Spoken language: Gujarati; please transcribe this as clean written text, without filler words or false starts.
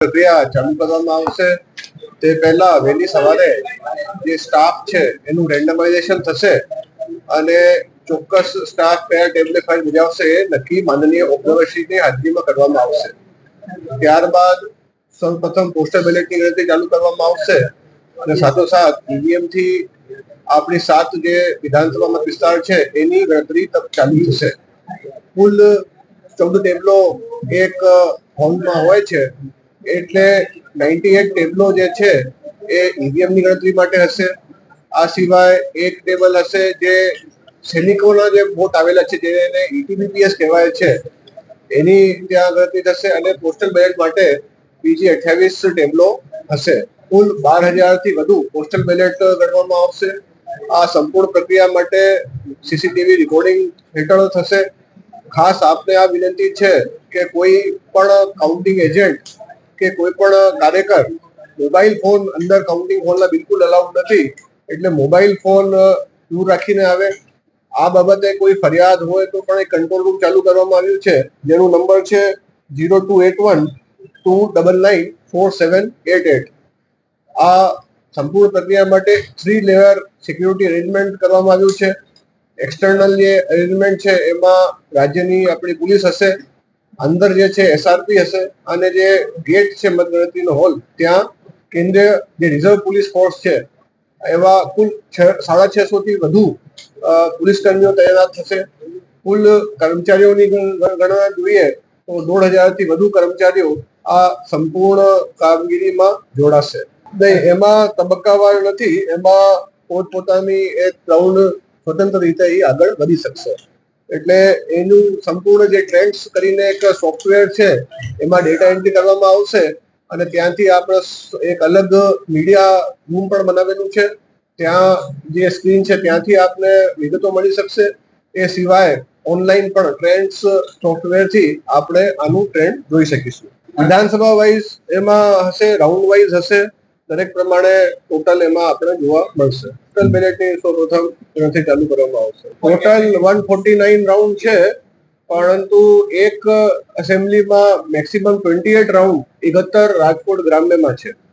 પ્રક્રિયા ચાલુ કરવામાં આવશે તે પહેલા વહેલી સવારે જે સ્ટાફ છે એનું રેન્ડમાઇઝેશન થશે અને ચોક્કસ સ્ટાફ કયા ટેબલે ફરજ બજાવશે એ નક્કી માનનીય ઓબ્ઝર્વરશ્રીની હાજરીમાં કરવામાં આવશે. ત્યારબાદ સૌપ્રથમ પોસ્ટલ બેલેટની ગણતરી ચાલુ કરવામાં આવશે અને સાથોસાથ ઈવીએમ થી આપણી 7 જે વિધાનસભા મત વિસ્તાર છે એની ગણતરી ચાલુ થશે. કુલ 14 ટેબલો એક હોલમાં હોય છે, એટલે 98 ટેબલો જે છે એ ઈવીએમ ની ગણતરી માટે હશે. આ સિવાય એક ટેબલ હશે જે સૈનિકોના જે વોટ આવેલા છે જેને ઈટીબીપીએસ કહેવાય છે એની ત્યાં ગણતરી થશે અને પોસ્ટલ બેલેટ માટે બીજી 28 ટેબલો હશે. કુલ 12,000 થી વધુ પોસ્ટલ બેલેટ ગણવામાં આવશે. આ સંપૂર્ણ પ્રક્રિયા માટે સીસીટીવી રેકોર્ડિંગ હેઠળ થશે. ખાસ આપને આ વિનંતી છે કે કોઈ પણ કાઉન્ટિંગ એજન્ટ કે કોઈ પણ કાર્યકર મોબાઈલ ફોન અંદર કાઉન્ટિંગ હોલના બિલકુલ અલાઉડ નથી, એટલે મોબાઈલ ફોન દૂર રાખીને આવે. આ બાબતે કોઈ ફરિયાદ હોય તો પણ એક કંટ્રોલ રૂમ ચાલુ કરવામાં આવ્યું છે જેનો નંબર છે 0281-299-4788. આ સંપૂર્ણ પ્રક્રિયા માટે 3 લેયર સિક્યુરિટી અરેન્જમેન્ટ કરવામાં આવ્યું છે. એક્સટર્નલ જે અરેન્જમેન્ટ છે એમાં રાજ્યની આપણી પોલીસ હશે, અંદર જે છે એસઆરપી હશે અને જે ગેટ છે મતગણતરીનો હોલ ત્યાં કેન્દ્રીય જે રિઝર્વ પોલીસ ફોર્સ છે એવા કુલ 650 થી વધુ પોલીસ કર્મીઓ તૈનાત થશે. કુલ કર્મચારીઓની ગણના જોઈએ તો 1,500 થી વધુ કર્મચારીઓ આ સંપૂર્ણ કામગીરીમાં જોડાશે. નહીં, એમાં તબક્કાવાર નથી, એમાં પોતપોતાની એક રાઉન્ડ સ્વતંત્ર રીતે આગળ વધી શકશે. એટલે એનું સંપૂર્ણ જે ટ્રેન્ડ્સ કરીને એક સોફ્ટવેર છે એમાં ડેટા એન્ટ્રી કરવામાં આવશે અને ત્યાંથી આપણે એક અલગ મીડિયા રૂમ પણ બનાવેલું છે, ત્યાં જે સ્ક્રીન છે ત્યાંથી આપને વિગતો મળી શકશે. એ સિવાય ઓનલાઈન પણ ટ્રેન્ડ્સ સોફ્ટવેરથી આપણે આનું ટ્રેન્ડ જોઈ શકીશું. વિધાનસભા વાઇઝ એમાં હશે, રાઉન્ડ વાઇઝ હશે, દરેક પ્રમાણે ટોટલ એમાં આપણે જોવા મળશે. પોસ્ટલ બેલેટની સૌપ્રથમ ગણતરી ચાલુ કરવામાં આવશે. ટોટલ 149 રાઉન્ડ છે, પરંતુ એક એસેમ્બલીમાં મેક્સિમમ 28 રાઉન્ડ 71 રાજકોટ ગ્રામ્યમાં છે.